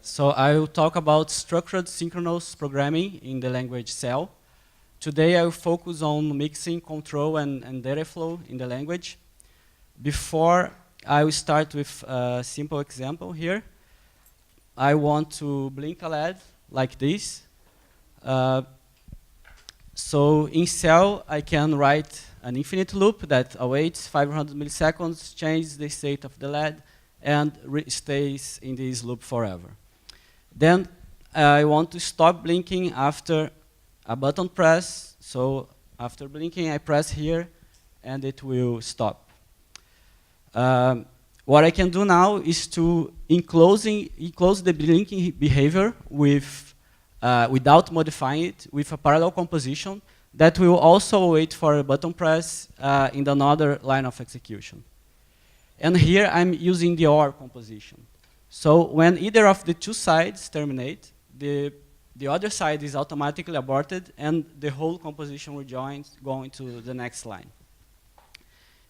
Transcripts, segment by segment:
So I will talk about structured synchronous programming in the language Cell. Today I will focus on mixing, control, and data flow in the language. Before I will start with a simple example here. I want to blink a LED like this. So in Cell, I can write an infinite loop that awaits 500 milliseconds, changes the state of the LED, and stays in this loop forever. Then I want to stop blinking after a button press. So after blinking, I press here, and it will stop. What I can do now is to enclose the blinking behavior with, without modifying it, with a parallel composition that will also wait for a button press in another line of execution. And here I'm using the OR composition. So when either of the two sides terminate, the other side is automatically aborted, and the whole composition rejoins, going to the next line.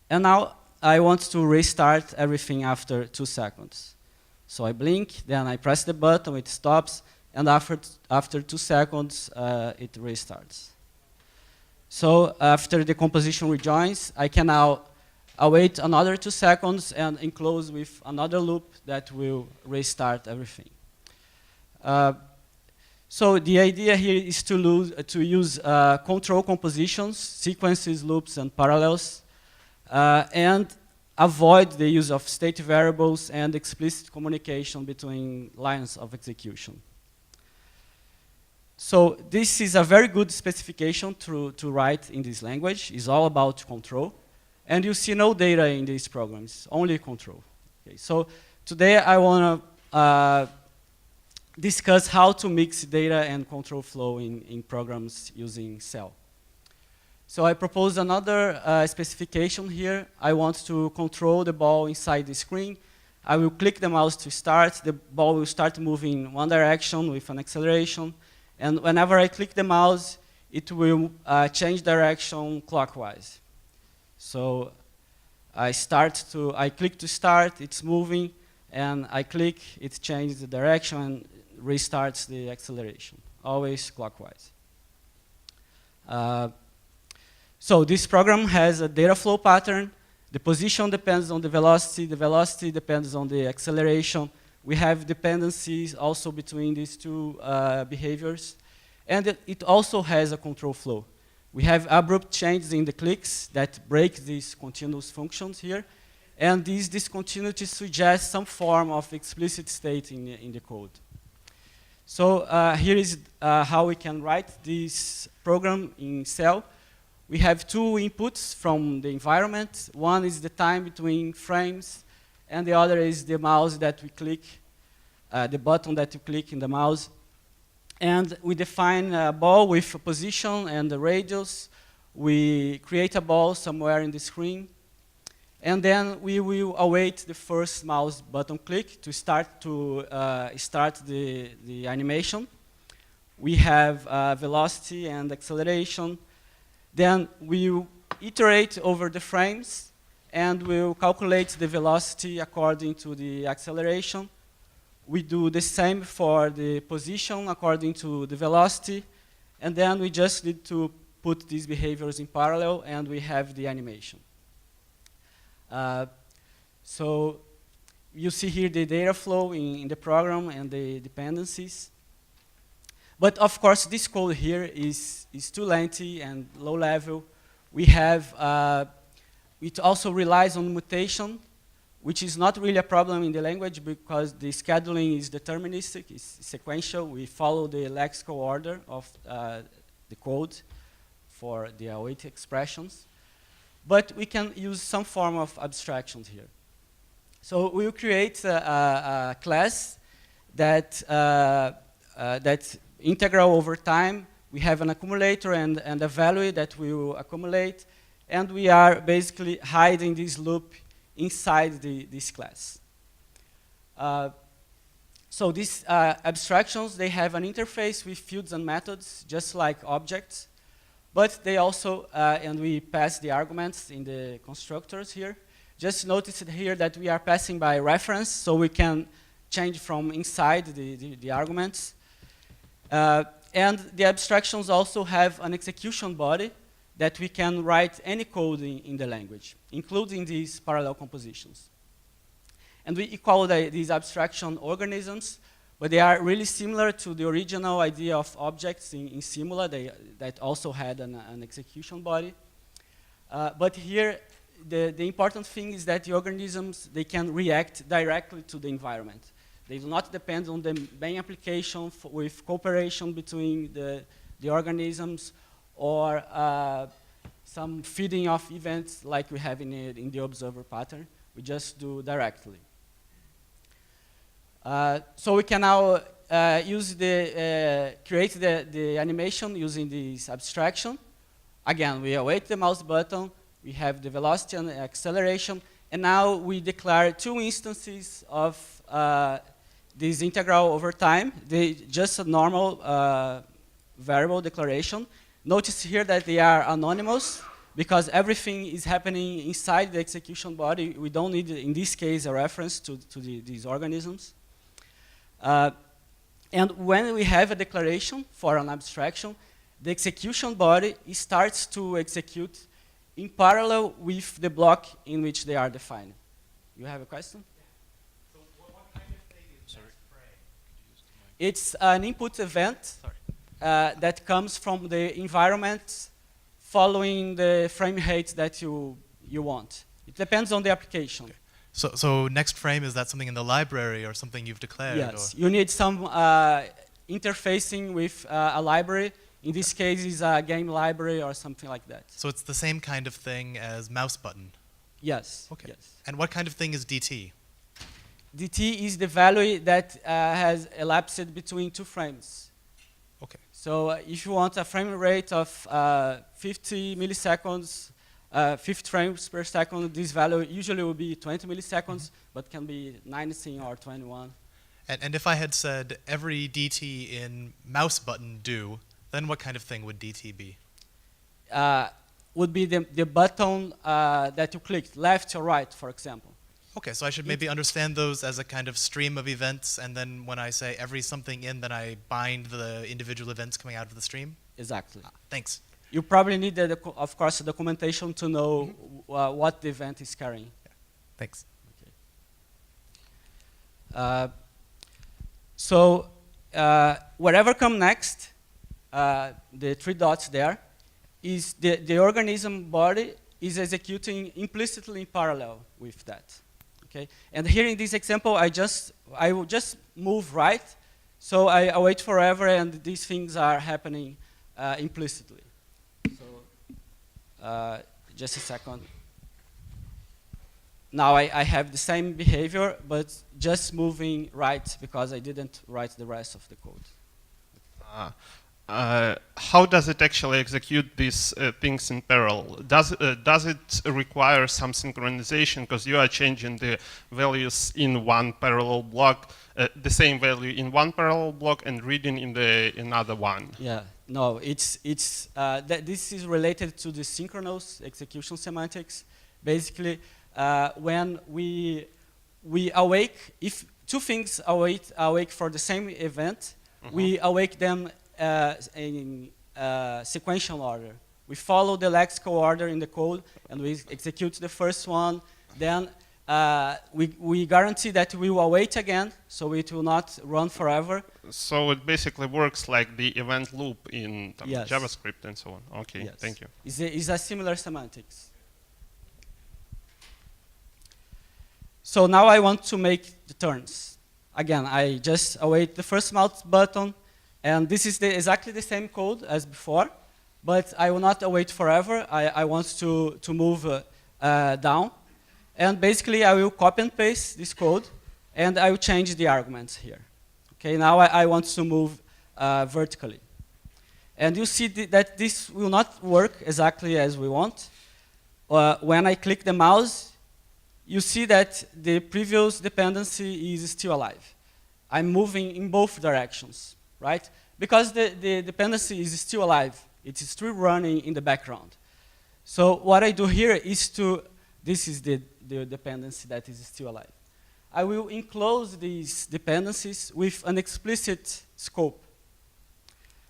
And now I want to restart everything after 2 seconds. So I blink, then I press the button, it stops, and after 2 seconds, it restarts. So after the composition rejoins, I can now await another 2 seconds and enclose with another loop that will restart everything. So the idea here is to use control compositions, sequences, loops, and parallels, and avoid the use of state variables and explicit communication between lines of execution. So this is a very good specification to write in this language. It's all about control. And you see no data in these programs, only control. Okay, so today I want to discuss how to mix data and control flow in programs using Cell. So I propose another specification here. I want to control the ball inside the screen. I will click the mouse to start. The ball will start moving in one direction with an acceleration. And whenever I click the mouse, it will change direction clockwise. So I click to start, it's moving, and I click, it changes the direction and restarts the acceleration, always clockwise. So this program has a data flow pattern. The position depends on the velocity depends on the acceleration. We have dependencies also between these two behaviors. And it also has a control flow. We have abrupt changes in the clicks that break these continuous functions here. And these discontinuities suggest some form of explicit state in the code. So here is how we can write this program in Cell. We have 2 inputs from the environment. One is the time between frames, and the other is the mouse that we click, the button that you click in the mouse. And we define a ball with a position and the radius. We create a ball somewhere in the screen. And then we will await the first mouse button click to start the animation. We have velocity and acceleration. Then we will iterate over the frames, and we'll calculate the velocity according to the acceleration. We do the same for the position according to the velocity, and then we just need to put these behaviors in parallel, and we have the animation. So you see here the data flow in the program and the dependencies. But of course, this code here is too lengthy and low level. We have, it also relies on mutation, which is not really a problem in the language because the scheduling is deterministic, it's sequential. We follow the lexical order of the code for the await expressions. But we can use some form of abstractions here. So we will create a class that's integral over time. We have an accumulator and a value that we will accumulate. And we are basically hiding this loop inside this class. So these abstractions, they have an interface with fields and methods, just like objects. But they also, and we pass the arguments in the constructors here. Just notice here that we are passing by reference, so we can change from inside the arguments. And the abstractions also have an execution body that we can write any code in the language, including these parallel compositions. And we call these abstraction organisms, but they are really similar to the original idea of objects in Simula that also had an execution body. But here, the important thing is that the organisms, they can react directly to the environment. They do not depend on the main application with cooperation between the organisms or some feeding of events like we have in the observer pattern. We just do directly. So we can now create the animation using this abstraction. Again, we await the mouse button, we have the velocity and acceleration, and now we declare two instances of this integral over time. Just a normal variable declaration. Notice here that they are anonymous because everything is happening inside the execution body. We don't need, in this case, a reference to these organisms. And when we have a declaration for an abstraction, the execution body starts to execute in parallel with the block in which they are defined. You have a question? So what kind of thing is next frame? It's an input event that comes from the environment following the frame rate that you want. It depends on the application. Okay. So next frame, is that something in the library or something you've declared? Yes, you need some interfacing with a library. In this case, it's a game library or something like that. So it's the same kind of thing as mouse button? Yes. Okay. Yes. And what kind of thing is DT? DT is the value that has elapsed between two frames. Okay. So if you want a frame rate of 50 milliseconds, 50 frames per second, this value usually will be 20 milliseconds, but can be 19 or 21. And if I had said every DT in mouse button do, then what kind of thing would DT be? Would be the button that you clicked, left or right, for example. Okay, so I should maybe understand those as a kind of stream of events, and then when I say every something in, then I bind the individual events coming out of the stream? Exactly. Thanks. You probably need, of course, the documentation to know what the event is carrying. Yeah. Thanks. Okay. So whatever comes next, the three dots there, is the organism body is executing implicitly in parallel with that. Okay? And here in this example, I will just move right, so I wait forever, and these things are happening implicitly. So just a second. Now I have the same behavior, but just moving right because I didn't write the rest of the code. How does it actually execute these things in parallel? Does it require some synchronization because you are changing the values in one parallel block, the same value in one parallel block and reading in the another one? Yeah, no, this is related to the synchronous execution semantics. Basically, when we awake, if two things awake for the same event, we awake them in sequential order. We follow the lexical order in the code, and we execute the first one. Then we guarantee that we will await again, so it will not run forever. So it basically works like the event loop in Yes. JavaScript and so on. Okay, Yes. thank you. It's a similar semantics. So now I want to make the turns. Again, I just await the first mouse button, and this is exactly the same code as before, but I will not await forever. I want to move down. And basically, I will copy and paste this code, and I will change the arguments here. Okay, now I want to move vertically. And you see that this will not work exactly as we want. When I click the mouse, you see that the previous dependency is still alive. I'm moving in both directions, right? Because the dependency is still alive. It is still running in the background. So what I do here is this is the dependency that is still alive. I will enclose these dependencies with an explicit scope.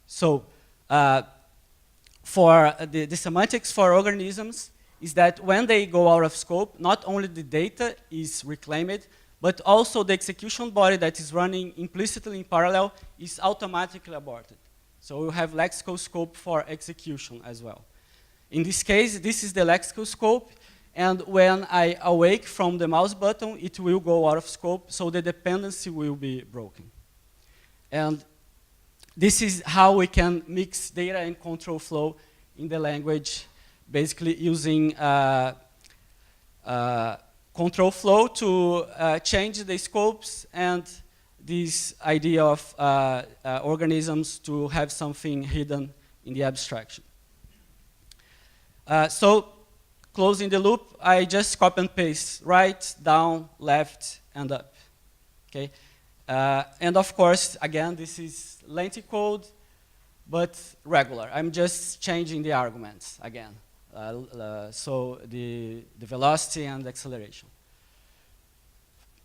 So for the semantics for organisms is that when they go out of scope, not only the data is reclaimed, but also the execution body that is running implicitly in parallel is automatically aborted. So we have lexical scope for execution as well. In this case, this is the lexical scope, and when I awake from the mouse button, it will go out of scope, so the dependency will be broken. And this is how we can mix data and control flow in the language, basically using control flow to change the scopes and this idea of organisms to have something hidden in the abstraction. So closing the loop, I just copy and paste right, down, left, and up. Okay? And of course, again, this is lengthy code, but regular. I'm just changing the arguments again. So the velocity and acceleration.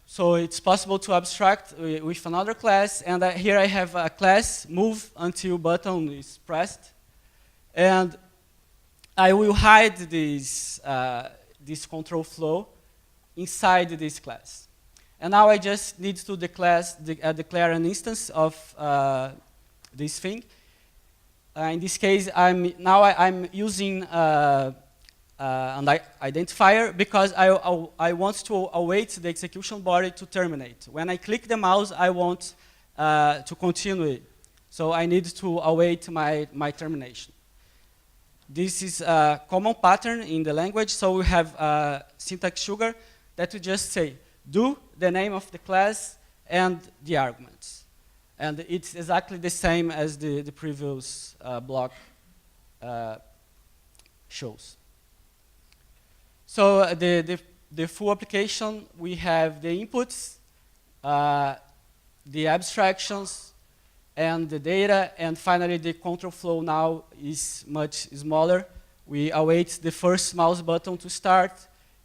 So it's possible to abstract with another class, and here I have a class move until button is pressed, and I will hide this control flow inside this class. And now I just need to declare an instance of this thing. In this case, I'm using an identifier because I want to await the execution body to terminate. When I click the mouse, I want to continue. So I need to await my termination. This is a common pattern in the language, so we have syntax sugar that we just say, do the name of the class and the arguments. And it's exactly the same as the previous block shows. So the full application, we have the inputs, the abstractions, and the data, and finally the control flow now is much smaller. We await the first mouse button to start,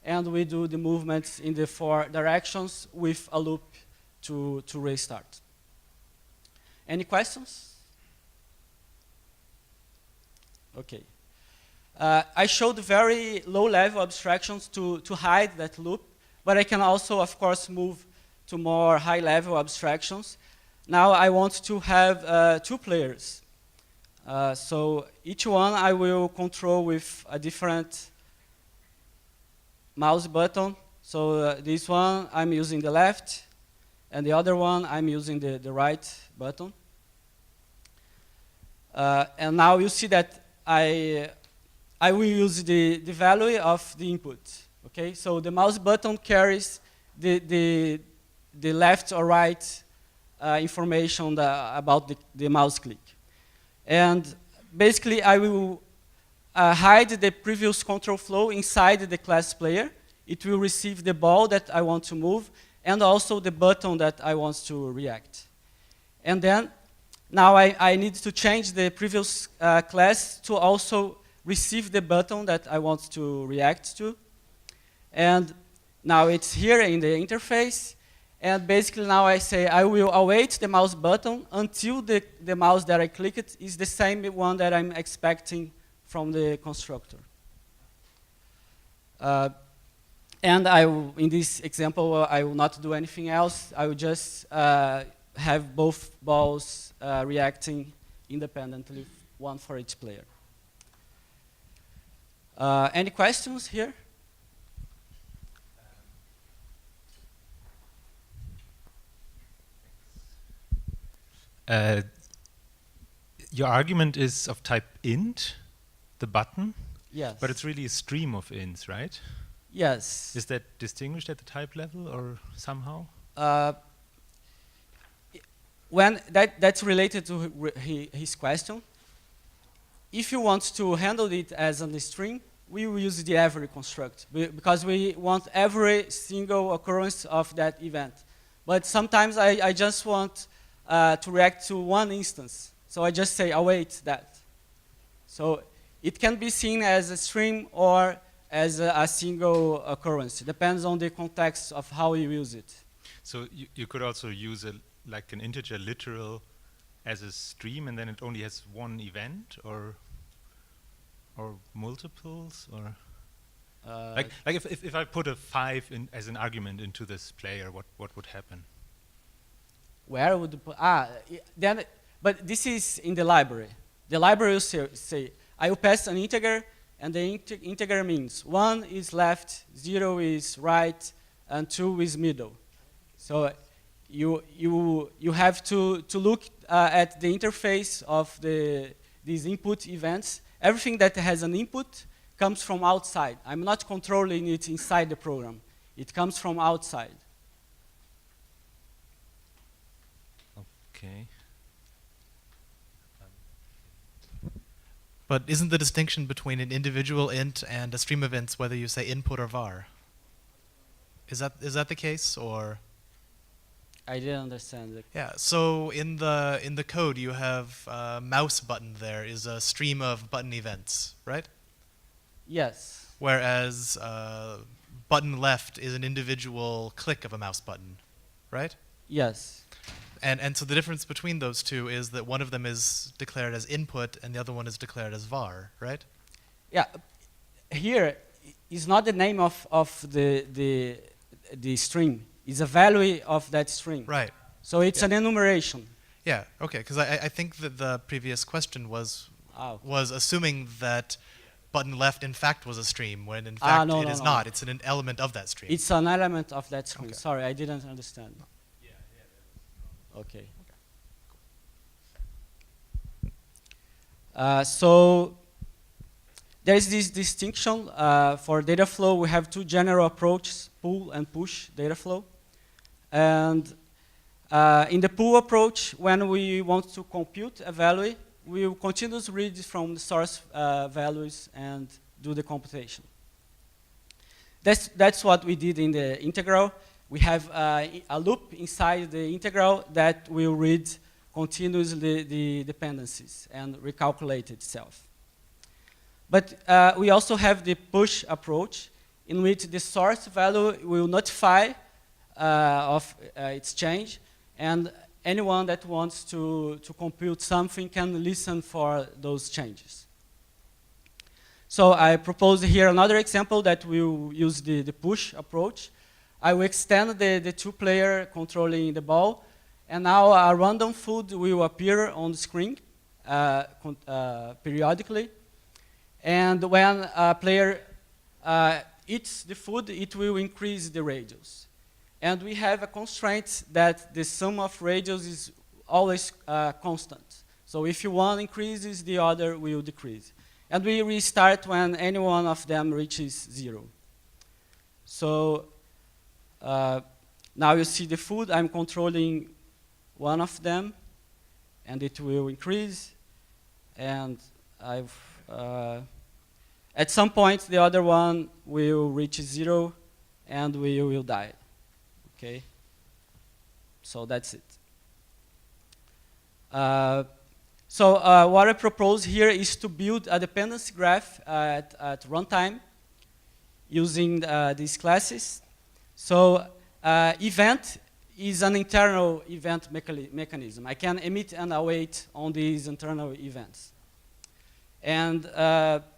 and we do the movements in the 4 directions with a loop to restart. Any questions? Okay. I showed very low-level abstractions to hide that loop, but I can also, of course, move to more high-level abstractions. Now I want to have 2 players. So each one I will control with a different mouse button. So this one I'm using the left, and the other one I'm using the right button. And now you see that I will use the value of the input. Okay, so the mouse button carries the left or right information about the mouse click. And basically, I will hide the previous control flow inside the class player. It will receive the ball that I want to move, and also the button that I want to react. And then, now I need to change the previous class to also receive the button that I want to react to. And now it's here in the interface. And basically now I say I will await the mouse button until the mouse that I clicked is the same one that I'm expecting from the constructor. And in this example, I will not do anything else. I will just have both balls reacting independently, one for each player. Any questions here? Your argument is of type int, the button? Yes. But it's really a stream of ints, right? Yes. Is that distinguished at the type level or somehow? That's related to his question. If you want to handle it as a string, we will use the every construct because we want every single occurrence of that event. But sometimes I just want to react to one instance. So I just say await that. So it can be seen as a stream or as a single occurrence. It depends on the context of how you use it. So you could also use like an integer literal as a stream, and then it only has one event, or multiples, or like if I put a 5 in as an argument into this player, what would happen? Where would then? But this is in the library. The library will say I will pass an integer, and the integer means 1 is left, 0 is right, and 2 is middle. So you have to look at the interface of these input events. Everything that has an input comes from outside. I'm not controlling it inside the program. It comes from outside. Okay. But isn't the distinction between an individual int and a stream of ints whether you say input or var? Is that the case, or? I didn't understand it. Yeah. So in the code you have mouse button there is a stream of button events, right? Yes. Whereas button left is an individual click of a mouse button, right? Yes. And so the difference between those two is that one of them is declared as input and the other one is declared as var, right? Yeah. Here is not the name of the string. It's a value of that string. Right. So it's an enumeration. Yeah. Okay. Because I think that the previous question was assuming that button left in fact was a stream, when in fact no, it no, is no. not. It's an element of that stream. It's an element of that string. Okay. Sorry, I didn't understand. Okay. So there is this distinction for data flow. We have two general approaches: pull and push data flow. And in the pull approach, when we want to compute a value, we will continuously read from the source values and do the computation. That's what we did in the integral. We have a loop inside the integral that will read continuously the dependencies and recalculate itself. But we also have the push approach, in which the source value will notify of its change, and anyone that wants to compute something can listen for those changes. So I propose here another example that will use the push approach. I will extend the two-player controlling the ball, and now a random food will appear on the screen periodically. And when a player eats the food, it will increase the radius. And we have a constraint that the sum of radius is always constant. So if one increases, the other will decrease. And we restart when any one of them reaches 0. So now you see the food. I'm controlling one of them, and it will increase. And at some point, the other one will reach 0, and we will die. Okay? So that's it. So what I propose here is to build a dependency graph at runtime using these classes. So event is an internal event mechanism. I can emit and await on these internal events. And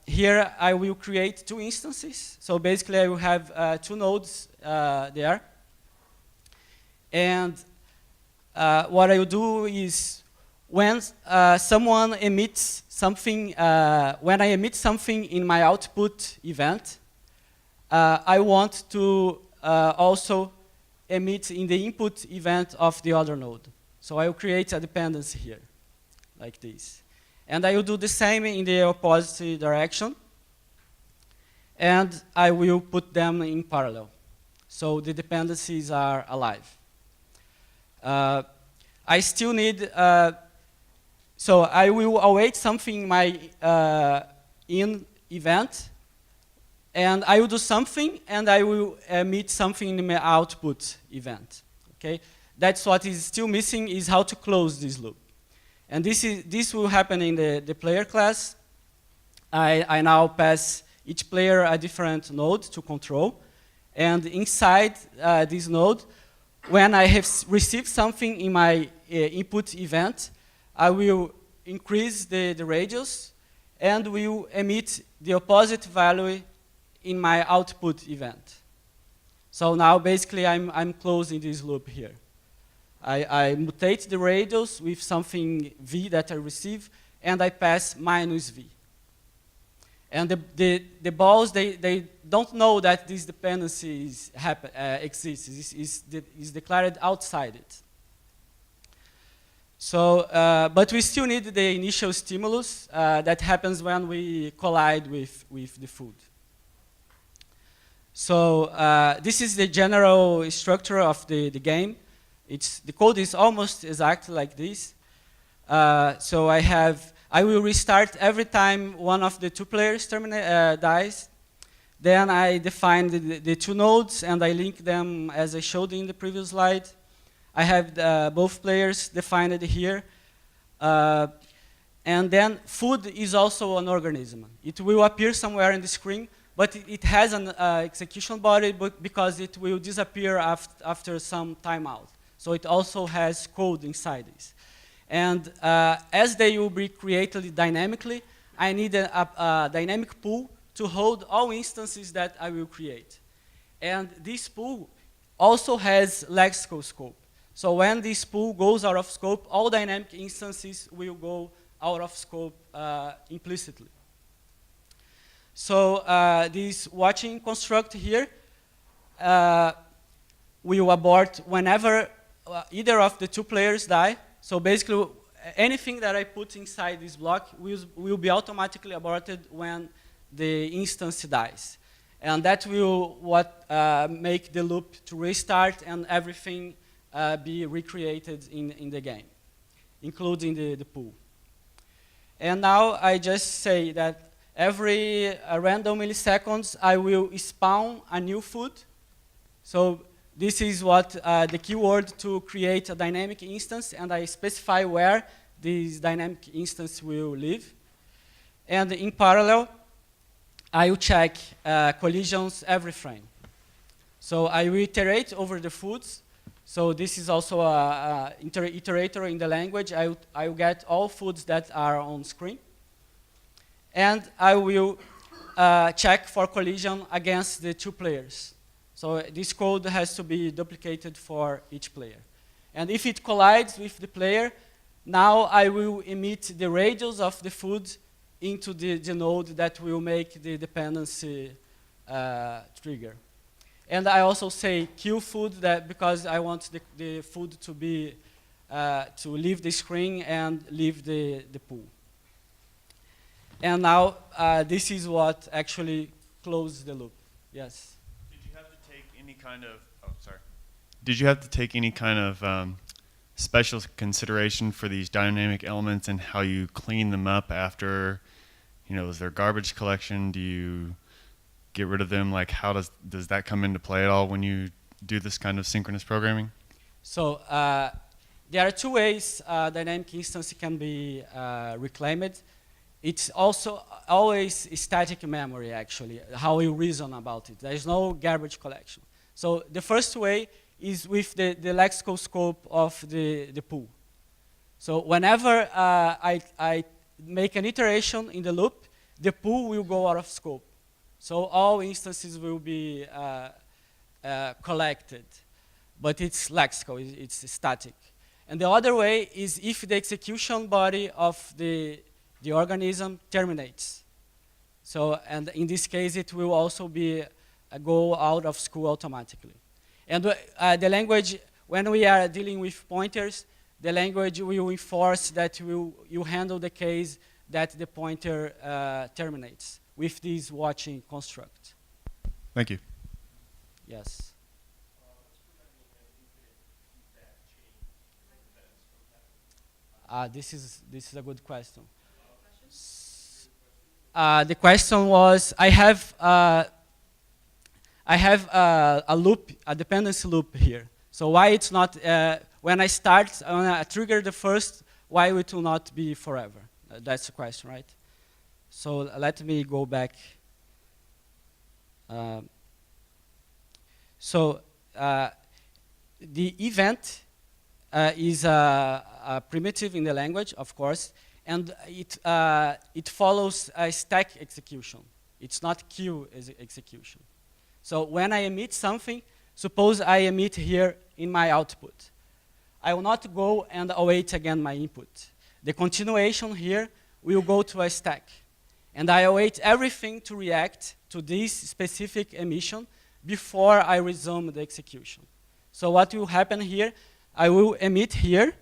here I will create two instances. So basically I will have two nodes there. And what I will do is when someone emits something, when I emit something in my output event, I want to also emit in the input event of the other node. So I will create a dependency here, like this. And I will do the same in the opposite direction. And I will put them in parallel. So the dependencies are alive. I still need, so I will await something in my in event, and I will do something, and I will emit something in my output event. Okay, that's what is still missing, is how to close this loop. And this will happen in the player class. I now pass each player a different node to control, and inside this node, when I have received something in my input event, I will increase the radius and will emit the opposite value in my output event. So now basically I'm closing this loop here. I mutate the radius with something v that I receive, and I pass minus v. And the balls, they don't know that this dependency exists. Is declared outside it. So, but we still need the initial stimulus that happens when we collide with the food. So this is the general structure of the game. The code is almost exactly like this. So I will restart every time one of the two players dies. Then I define the two nodes and I link them as I showed in the previous slide. I have both players defined here. And then food is also an organism. It will appear somewhere in the screen, but it has an execution body because it will disappear after some timeout. So it also has code inside this. And as they will be created dynamically, I need a dynamic pool to hold all instances that I will create. And this pool also has lexical scope. So when this pool goes out of scope, all dynamic instances will go out of scope implicitly. So this watching construct here will abort whenever either of the two players die. So basically, anything that I put inside this block will be automatically aborted when the instance dies. And that will make the loop to restart and everything be recreated in the game, including the pool. And now I just say that every random milliseconds, I will spawn a new food. So this is what the keyword to create a dynamic instance, and I specify where this dynamic instance will live. And in parallel, I will check collisions every frame. So I will iterate over the foods. So this is also an iterator in the language. I will get all foods that are on screen. And I will check for collision against the two players. So this code has to be duplicated for each player. And if it collides with the player, now I will emit the radius of the food into the node that will make the dependency trigger. And I also say kill food because I want the food to be to leave the screen and leave the pool. And now this is what actually closes the loop. Yes. Did you have to take any kind of special consideration for these dynamic elements and how you clean them up after, is there garbage collection? Do you get rid of them? Like, how does that come into play at all when you do this kind of synchronous programming? So there are two ways dynamic instance can be reclaimed. It's also always static memory, actually, how you reason about it. There is no garbage collection. So the first way is with the lexical scope of the pool. So whenever I make an iteration in the loop, the pool will go out of scope. So all instances will be collected, but it's lexical, it's static. And the other way is if the execution body of the organism terminates. So, and in this case, it will also be go out of school automatically. And the language, when we are dealing with pointers, the language will enforce that you handle the case that the pointer terminates with this watching construct. Thank you. Yes. This is a good question. The question was, I have a loop, a dependency loop here. So why it's not, when I trigger the first, why it will not be forever? That's the question, right? So let me go back. the event is a primitive in the language, of course, and it follows a stack execution. It's not queue execution. So when I emit something, suppose I emit here in my output. I will not go and await again my input. The continuation here will go to a stack. And I await everything to react to this specific emission before I resume the execution. So what will happen here, I will emit here,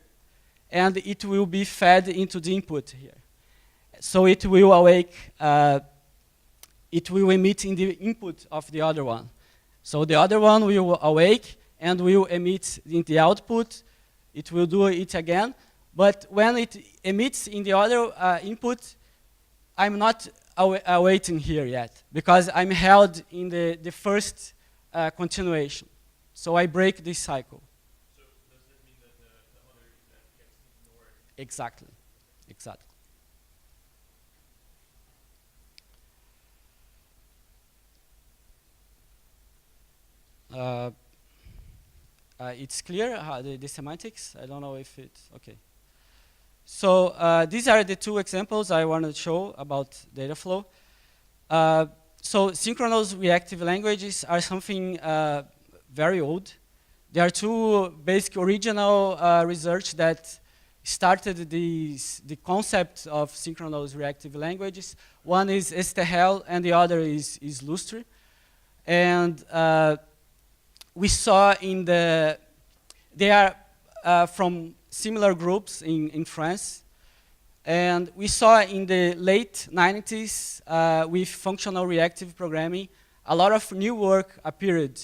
and it will be fed into the input here. So it will awake, it will emit in the input of the other one. So the other one will awake and will emit in the output. It will do it again. But when it emits in the other input, I'm not awaiting here yet, because I'm held in the first continuation. So I break this cycle. So does that mean that the other event gets ignored? Exactly, exactly. It's clear how the semantics. I don't know if it's okay. So these are the two examples I wanted to show about data flow. So synchronous reactive languages are something very old. There are two basic original research that started the concept of synchronous reactive languages. One is STL and the other is Lustre. And we saw in they are from similar groups in France. And we saw in the late 90s with functional reactive programming, a lot of new work appeared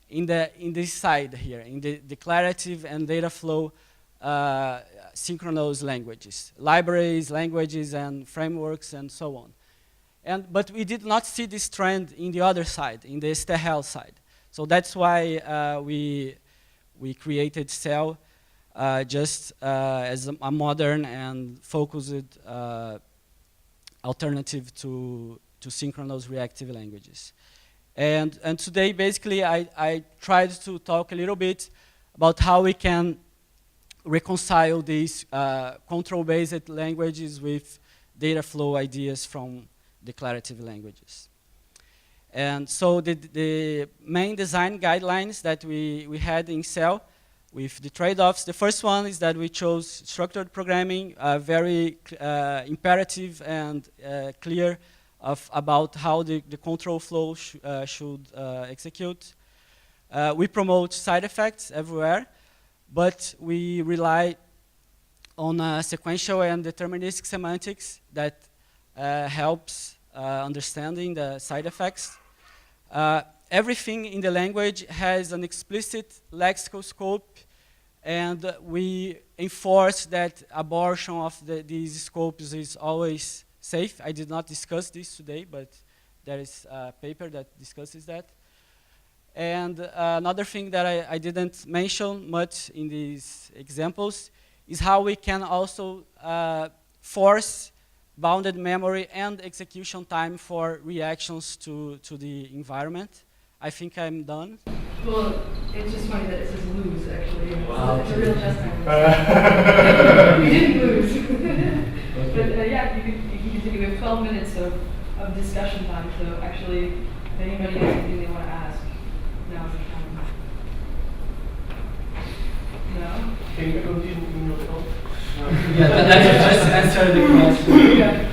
in this side here, in the declarative and data flow synchronous languages, libraries, languages, and frameworks, and so on. But we did not see this trend in the other side, in the STL side. So that's why we created Cell just as a modern and focused alternative to synchronous reactive languages. And today, basically, I tried to talk a little bit about how we can reconcile these control-based languages with data flow ideas from declarative languages. And so the main design guidelines that we had in Cell, with the trade-offs, the first one is that we chose structured programming, very imperative and clear about how the control flow should execute. We promote side effects everywhere, but we rely on sequential and deterministic semantics that helps understanding the side effects. Everything in the language has an explicit lexical scope, and we enforce that abortion of these scopes is always safe. I did not discuss this today, but there is a paper that discusses that. And another thing that I didn't mention much in these examples is how we can also force bounded memory and execution time for reactions to the environment. I think I'm done. Well, it's just funny that it says lose, actually. Wow. It's a real chess match. We didn't lose. But yeah, you can continue. We have 12 minutes of discussion time, so actually, if anybody has anything they want to ask, now's the time. No? Can you continue in your talk? Yeah, that's just answer the question. Yeah.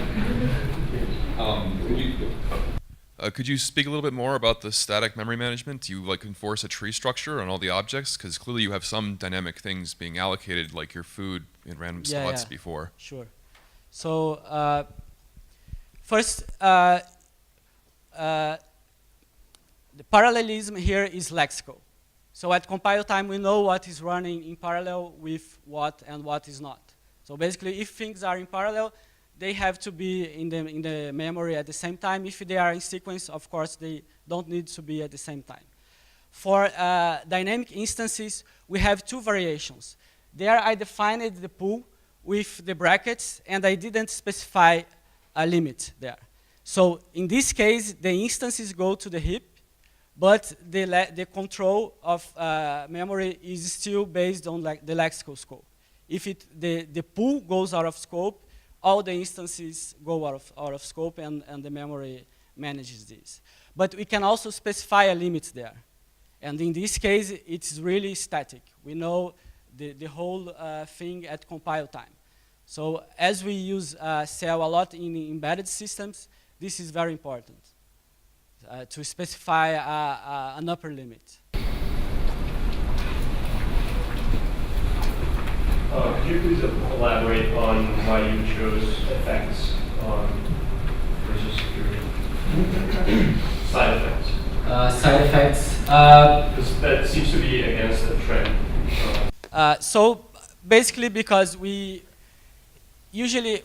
Could you speak a little bit more about the static memory management? Do you enforce a tree structure on all the objects? Because clearly you have some dynamic things being allocated, like your food in random slots before. Sure. So first, the parallelism here is lexical. So at compile time, we know what is running in parallel with what and what is not. So basically, if things are in parallel, they have to be in the memory at the same time. If they are in sequence, of course, they don't need to be at the same time. For dynamic instances, we have two variations. There I defined the pool with the brackets, and I didn't specify a limit there. So in this case, the instances go to the heap, but the control of memory is still based on the lexical scope. If the pool goes out of scope, all the instances go out of scope, and the memory manages this. But we can also specify a limit there. And in this case, it's really static. We know the whole thing at compile time. So as we use cell a lot in embedded systems, this is very important, to specify an upper limit. Could you please elaborate on why you chose effects versus security? Side effects. Side effects. Because that seems to be against the trend. So basically, because we usually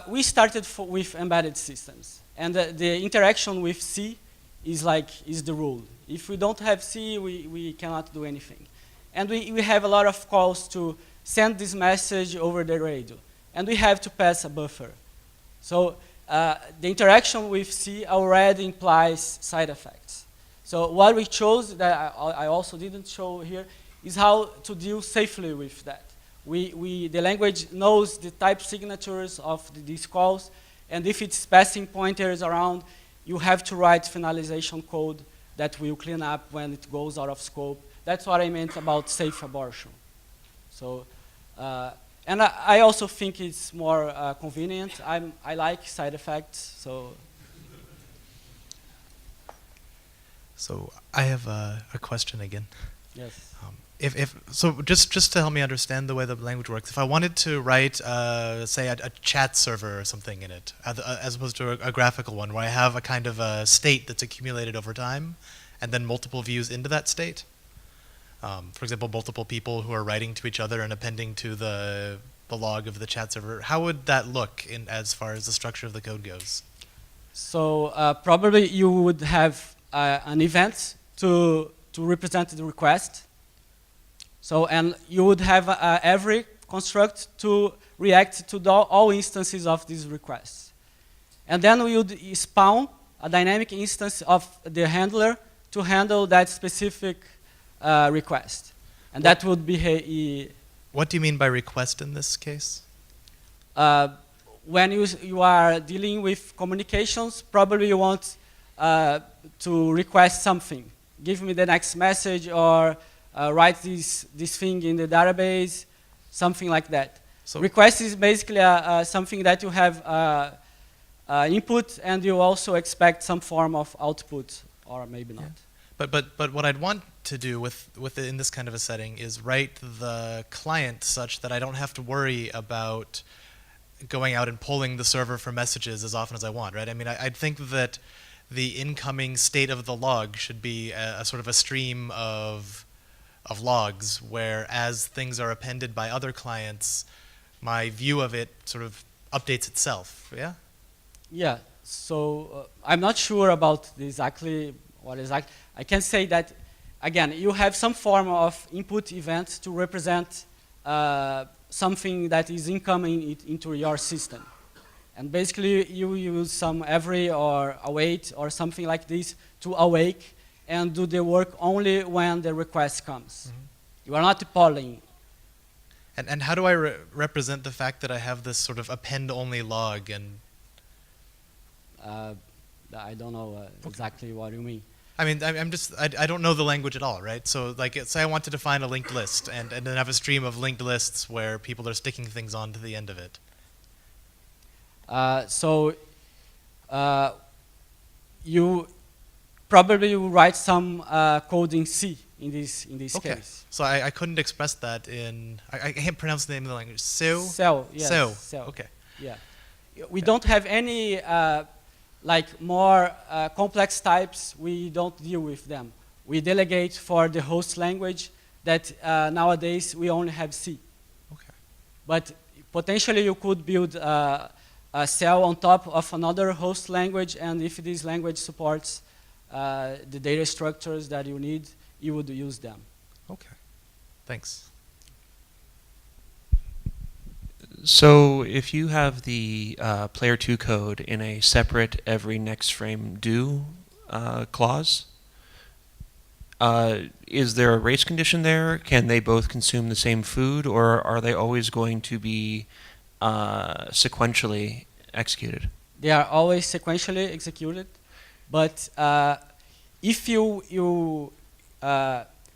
we started with embedded systems, and the interaction with C is the rule. If we don't have C, we cannot do anything. And we have a lot of calls to send this message over the radio, and we have to pass a buffer. So the interaction with C already implies side effects. So what we chose, that I also didn't show here, is how to deal safely with that. The language knows the type signatures of these calls, and if it's passing pointers around, you have to write finalization code that will clean up when it goes out of scope. That's what I meant about safe abortion. So, and I also think it's more convenient. I like side effects, so. So I have a question again. Yes. So just to help me understand the way the language works, if I wanted to write, say, a chat server or something in it, as opposed to a graphical one, where I have a kind of a state that's accumulated over time, and then multiple views into that state. For example, multiple people who are writing to each other and appending to the log of the chat server. How would that look as far as the structure of the code goes? So probably you would have an event to represent the request. So, and you would have every construct to react to all instances of these requests. And then we would spawn a dynamic instance of the handler to handle that specific request. And that would be What do you mean by request in this case? When you are dealing with communications, probably you want to request something. Give me the next message, or write this thing in the database, something like that. So request is basically something that you have input, and you also expect some form of output, or maybe not. Yeah. But what I'd want to do with it in this kind of a setting is write the client such that I don't have to worry about going out and pulling the server for messages as often as I want, right? I mean, I'd think that the incoming state of the log should be a sort of a stream of logs, where as things are appended by other clients, my view of it sort of updates itself, yeah? Yeah, so I'm not sure about exactly what exactly. I can say that, again, you have some form of input event to represent something that is incoming into your system. And basically you use some every or await or something like this to awake and do the work only when the request comes. Mm-hmm. You are not polling. And how do I represent the fact that I have this sort of append-only log? And I don't know exactly what you mean. I mean, I don't know the language at all, right? So, like, say I want to define a linked list, and then have a stream of linked lists where people are sticking things on to the end of it. You probably will write some code in C in this case. So I couldn't express that in, I can't pronounce the name of the language. Cell, yes. Cell, okay. Yeah. We don't have any like more complex types. We don't deal with them. We delegate for the host language that nowadays we only have C. Okay. But potentially you could build a cell on top of another host language, and if this language supports the data structures that you need, you would use them. Okay, thanks. So if you have the player 2 code in a separate every next frame do clause, Is there a race condition there? Can they both consume the same food, or are they always going to be sequentially executed? They are always sequentially executed, but if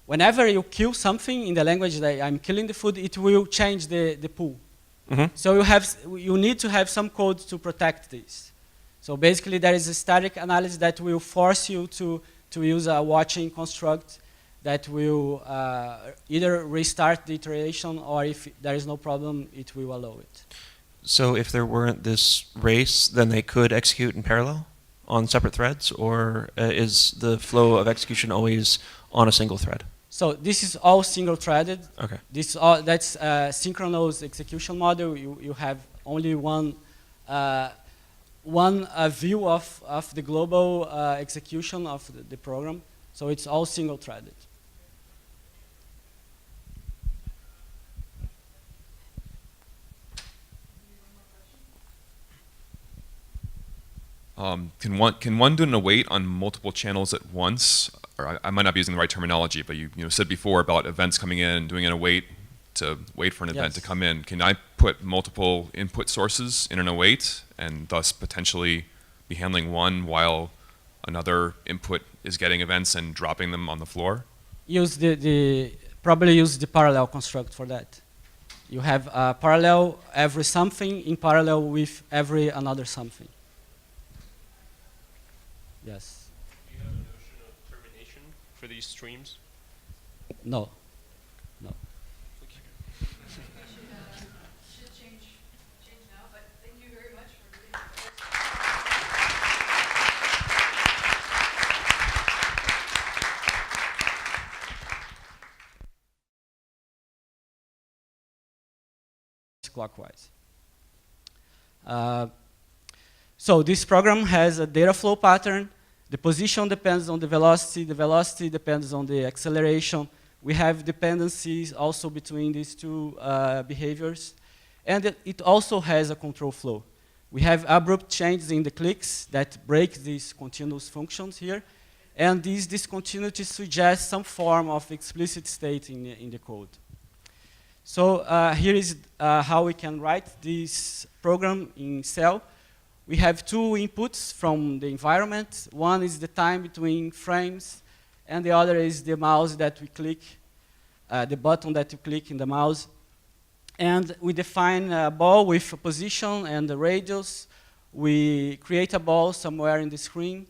whenever you kill something in the language that I'm killing the food, it will change the pool. Mm-hmm. So you need to have some code to protect this. So basically, there is a static analysis that will force you to use a watching construct that will either restart the iteration, or if there is no problem, it will allow it. So if there weren't this race, then they could execute in parallel on separate threads, or is the flow of execution always on a single thread? So this is all single-threaded. Okay. That's Synchronous execution model. You have only one view of the global execution of the program. So it's all single-threaded. Can one do an await on multiple channels at once? Or I might not be using the right terminology, but you said before about events coming in and doing an await to wait for an event to come in. Can I put multiple input sources in an await and thus potentially be handling one while another input is getting events and dropping them on the floor? Probably use the parallel construct for that. You have parallel every something in parallel with every another something. Yes. Do you have a notion of termination for these streams? No. No. Should change now, but thank you very much for doing that. Clockwise. So this program has a data flow pattern. The position depends on the velocity depends on the acceleration. We have dependencies also between these two behaviors. And it also has a control flow. We have abrupt changes in the clicks that break these continuous functions here. And these discontinuities suggest some form of explicit state in the code. So here is how we can write this program in Cell. We have two inputs from the environment. One is the time between frames, and the other is the mouse that we click, the button that you click in the mouse. And we define a ball with a position and the radius. We create a ball somewhere in the screen.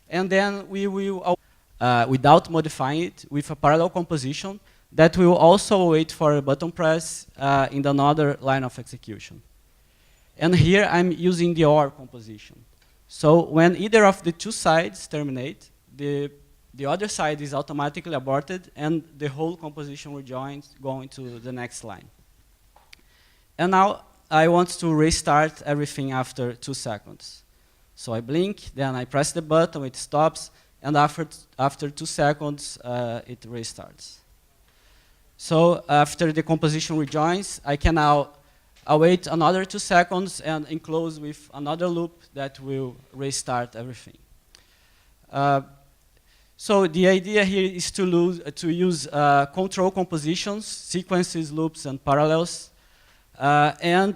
And then we will, without modifying it, with a parallel composition that will also wait for a button press in another line of execution. And here I'm using the OR composition. So when either of the two sides terminate, the other side is automatically aborted and the whole composition rejoins going to the next line. And now I want to restart everything after 2 seconds. So I blink, then I press the button, it stops, and after 2 seconds, it restarts. So after the composition rejoins, I can now await another 2 seconds and enclose with another loop that will restart everything. So the idea here is to use control compositions, sequences, loops, and parallels, and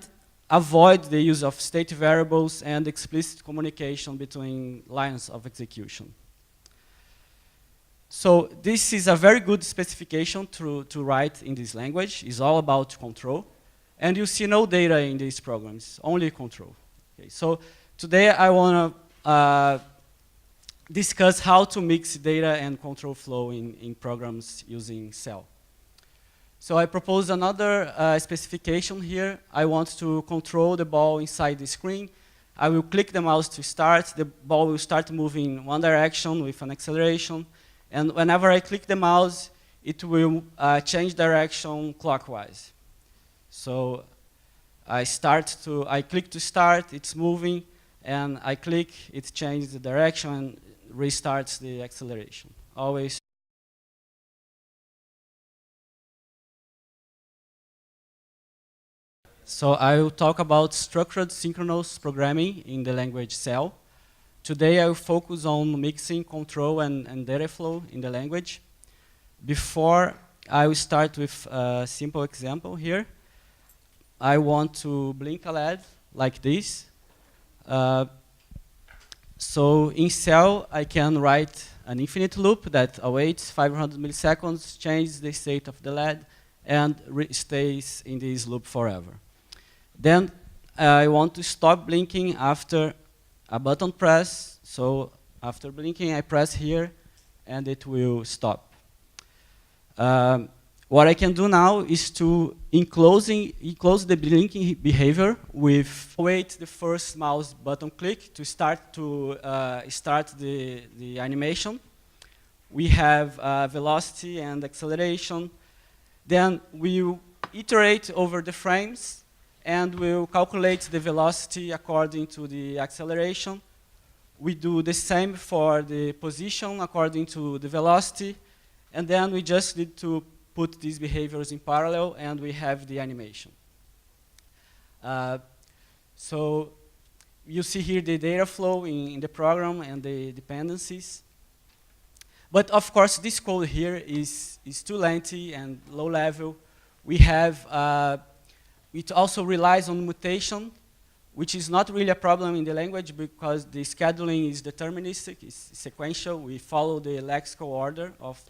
avoid the use of state variables and explicit communication between lines of execution. So this is a very good specification to write in this language. It's all about control. And you see no data in these programs, only control. Okay, so today I want to discuss how to mix data and control flow in programs using Cell. So I propose another specification here. I want to control the ball inside the screen. I will click the mouse to start. The ball will start moving in one direction with an acceleration. And whenever I click the mouse, it will change direction clockwise. So I click to start, it's moving, and I click, it changes the direction and restarts the acceleration. Always. So I will talk about structured synchronous programming in the language Cell. Today I will focus on mixing, control, and data flow in the language. Before I will start with a simple example here. I want to blink a LED like this. So in cell, I can write an infinite loop that awaits 500 milliseconds, changes the state of the LED, and stays in this loop forever. Then I want to stop blinking after a button press. So after blinking, I press here, and it will stop. What I can do now is to enclose the blinking behavior with wait the first mouse button click to start the animation. We have velocity and acceleration. Then we'll iterate over the frames, and we'll calculate the velocity according to the acceleration. We do the same for the position according to the velocity, and then we just need to put these behaviors in parallel, and we have the animation. So you see here the data flow in the program and the dependencies. But of course, this code here is too lengthy and low level. We have, it also relies on mutation, which is not really a problem in the language because the scheduling is deterministic, it's sequential. We follow the lexical order of